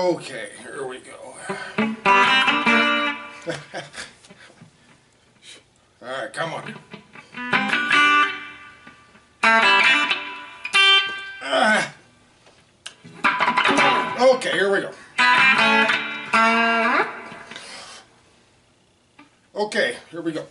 Okay, here we go. Alright, come on. Okay, here we go. Okay, here we go.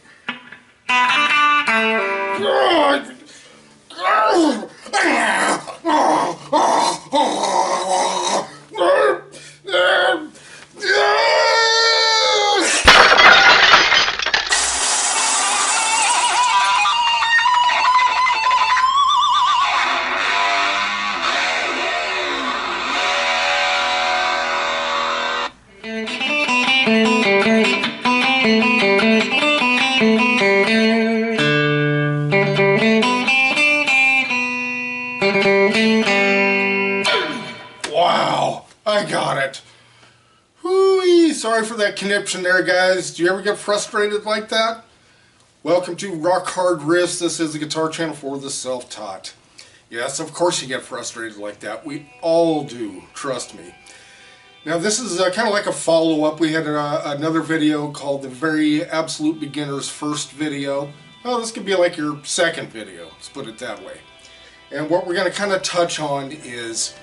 Wow, I got it. Whoo-wee. Sorry for that conniption there, guys. Do you ever get frustrated like that? Welcome to Rock Hard Riffs. This is the guitar channel for the self-taught. Yes, of course you get frustrated like that. We all do, trust me. Now this is kind of like a follow-up. We had another video called the Very Absolute Beginner's First Video. Well, this could be like your second video, let's put it that way. And what we're going to kind of touch on is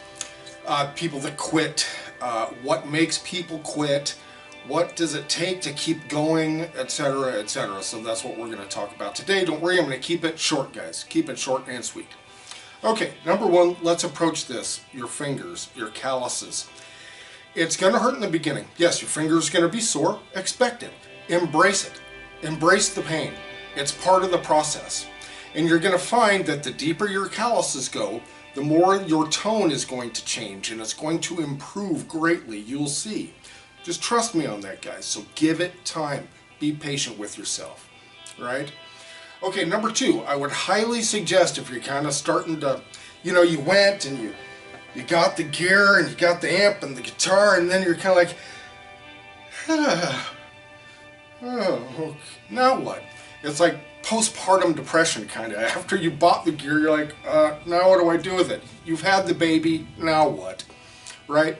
people that quit, what makes people quit, what does it take to keep going, etc., etc. So that's what we're going to talk about today. Don't worry, I'm going to keep it short, guys. Keep it short and sweet. Okay, number one, let's approach this. Your fingers, your calluses. It's going to hurt in the beginning. Yes, your finger's going to be sore. Expect it. Embrace it. Embrace the pain. It's part of the process. And you're going to find that the deeper your calluses go, the more your tone is going to change, and it's going to improve greatly. You'll see. Just trust me on that, guys. So give it time. Be patient with yourself. Right? Okay, number two, I would highly suggest if you're kind of starting to, you went and you got the gear and you got the amp and the guitar, and then you're kind of like, okay, now what? It's like postpartum depression, kind of. After you bought the gear, you're like, now what do I do with it? You've had the baby, now what? Right?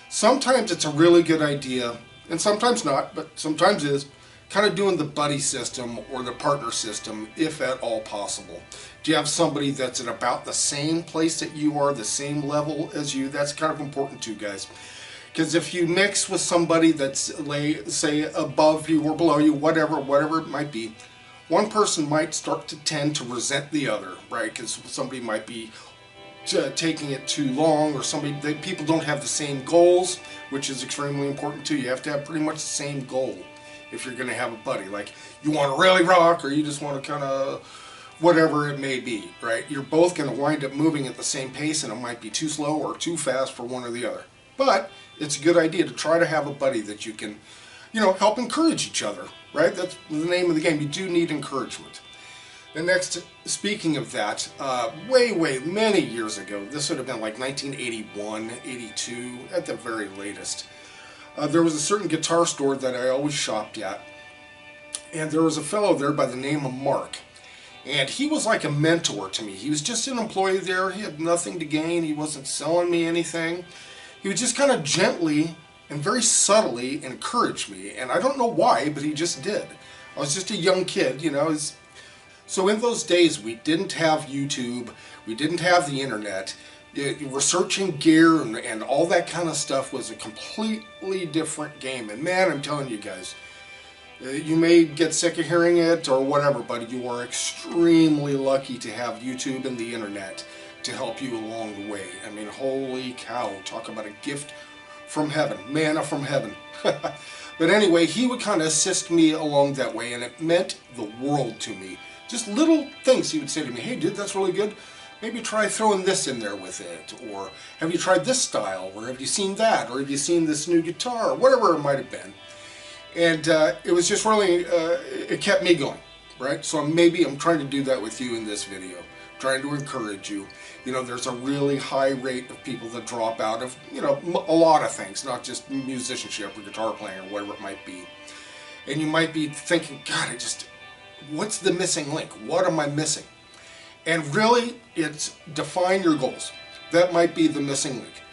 Sometimes it's a really good idea, and sometimes not, but sometimes is, kind of doing the buddy system or the partner system, if at all possible. Do you have somebody that's at about the same place that you are, the same level as you? That's kind of important too, guys. Because if you mix with somebody that's, say, above you or below you, whatever it might be, one person might start to tend to resent the other, right? Because somebody might be taking it too long, or people don't have the same goals, which is extremely important too. You have to have pretty much the same goal if you're going to have a buddy. Like, you want to really rock, or you just want to kind of whatever it may be, right? You're both going to wind up moving at the same pace, and it might be too slow or too fast for one or the other. But it's a good idea to try to have a buddy that you can, help encourage each other, right? That's the name of the game. You do need encouragement. The next, speaking of that, way, many years ago, this would have been like 1981, 82, at the very latest, there was a certain guitar store that I always shopped at, and there was a fellow there by the name of Mark, and he was like a mentor to me. He was just an employee there. He had nothing to gain. He wasn't selling me anything. He would just kind of gently and very subtly encourage me, and I don't know why, but he just did. I was just a young kid, So in those days, we didn't have YouTube, we didn't have the internet. Researching gear and all that kind of stuff was a completely different game. And man, I'm telling you guys, you may get sick of hearing it or whatever, but you are extremely lucky to have YouTube and the internet to help you along the way. I mean, holy cow, talk about a gift from heaven, manna from heaven. But anyway, he would kind of assist me along that way, and it meant the world to me. Just little things he would say to me, hey dude, that's really good. Maybe try throwing this in there with it, or have you tried this style, or have you seen that, or have you seen this new guitar, or whatever it might have been. And it was just really, it kept me going, right? So maybe I'm trying to do that with you in this video, trying to encourage you. There's a really high rate of people that drop out of, a lot of things, not just musicianship or guitar playing or whatever it might be. And you might be thinking, God, what's the missing link? What am I missing? And really, it's define your goals. That might be the missing link.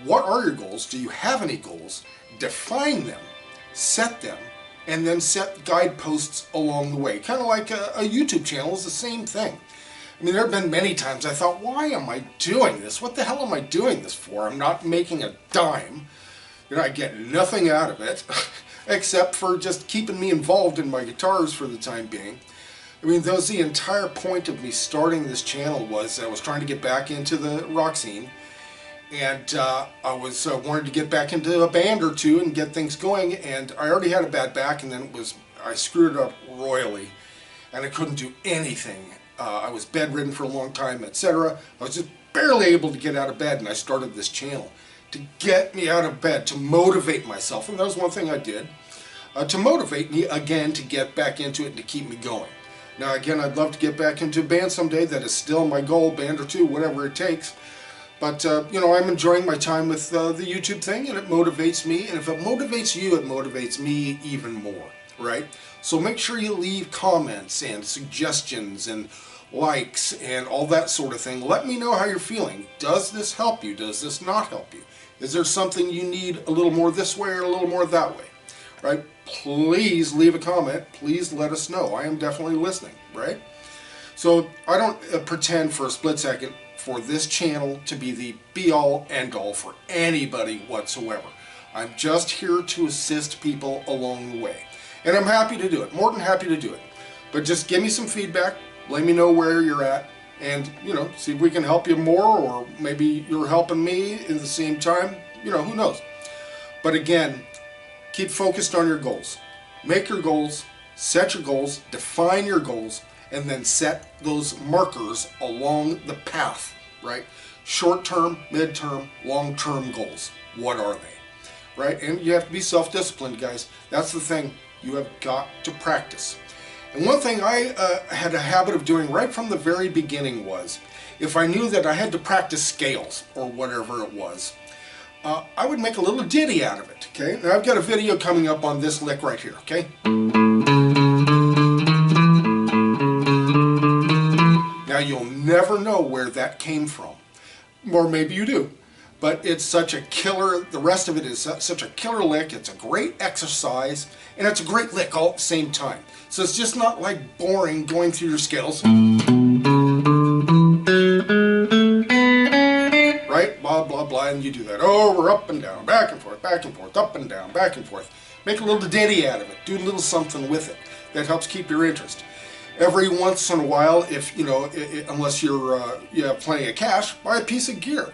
What are your goals? Do you have any goals? Define them, set them, and then set guideposts along the way. Kind of like a YouTube channel is the same thing. I mean, there have been many times I thought, why am I doing this? What the hell am I doing this for? I'm not making a dime. You know, I get nothing out of it, except for just keeping me involved in my guitars for the time being. I mean, that was the entire point of me starting this channel, was I was trying to get back into the rock scene. And I was wanted to get back into a band or two and get things going, and I already had a bad back, and then I screwed it up royally, and I couldn't do anything. I was bedridden for a long time, etc. I was just barely able to get out of bed, and I started this channel to get me out of bed, to motivate myself, and that was one thing I did, to motivate me again to get back into it and to keep me going. Now again, I'd love to get back into a band someday. That is still my goal, band or two, whatever it takes. But, you know, I'm enjoying my time with the YouTube thing, and it motivates me. And if it motivates you, it motivates me even more, right? So make sure you leave comments and suggestions and likes and all that sort of thing. Let me know how you're feeling. Does this help you? Does this not help you? Is there something you need a little more this way or a little more that way, right? Please leave a comment. Please let us know. I am definitely listening, right? So I don't pretend for a split second for this channel to be the be-all, end-all for anybody whatsoever. I'm just here to assist people along the way. And I'm happy to do it, more than happy to do it. But just give me some feedback, let me know where you're at, and, you know, see if we can help you more, or maybe you're helping me at the same time. You know, who knows. But again, keep focused on your goals. Make your goals, set your goals, define your goals, and then set those markers along the path, right? Short-term, mid-term, long-term goals. What are they, right? And you have to be self-disciplined, guys. That's the thing. You have got to practice. And one thing I had a habit of doing right from the very beginning was, if I knew that I had to practice scales, or whatever it was, I would make a little ditty out of it, okay? Now I've got a video coming up on this lick right here, okay? Now you'll never know where that came from, or maybe you do, but it's such a killer, the rest of it is such a killer lick. It's a great exercise, and it's a great lick all at the same time. So it's just not like boring going through your scales, right? Blah, blah, blah, and you do that over, up and down, back and forth, up and down, back and forth. Make a little ditty out of it. Do a little something with it that helps keep your interest. Every once in a while, if you know, unless you have plenty of cash, buy a piece of gear.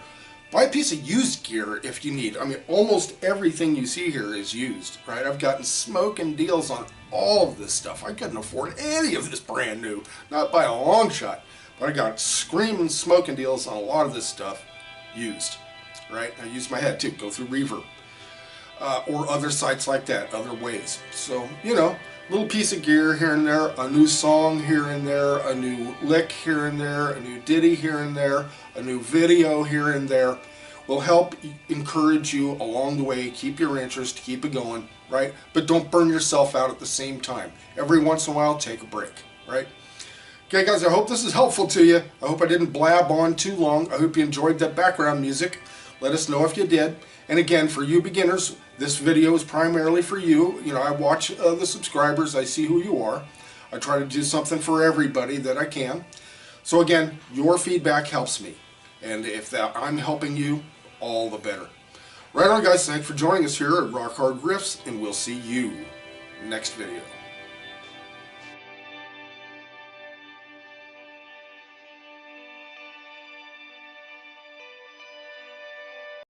Buy a piece of used gear if you need. I mean, almost everything you see here is used, right? I've gotten smoking deals on all of this stuff. I couldn't afford any of this brand new, not by a long shot, but I got screaming smoking deals on a lot of this stuff used, right? I use my head too, go through Reverb, or other sites like that, other ways. So, you know, little piece of gear here and there, a new song here and there, a new lick here and there, a new ditty here and there, a new video here and there will help encourage you along the way, keep your interest, keep it going, right? But don't burn yourself out at the same time. Every once in a while, take a break, right? Okay, guys, I hope this is helpful to you. I hope I didn't blab on too long. I hope you enjoyed that background music. Let us know if you did. And again, for you beginners, this video is primarily for you. You know, I watch the subscribers. I see who you are. I try to do something for everybody that I can. So again, your feedback helps me. And if I'm helping you, all the better. Right on, guys. Thanks for joining us here at Rock Hard Riffs, and we'll see you next video.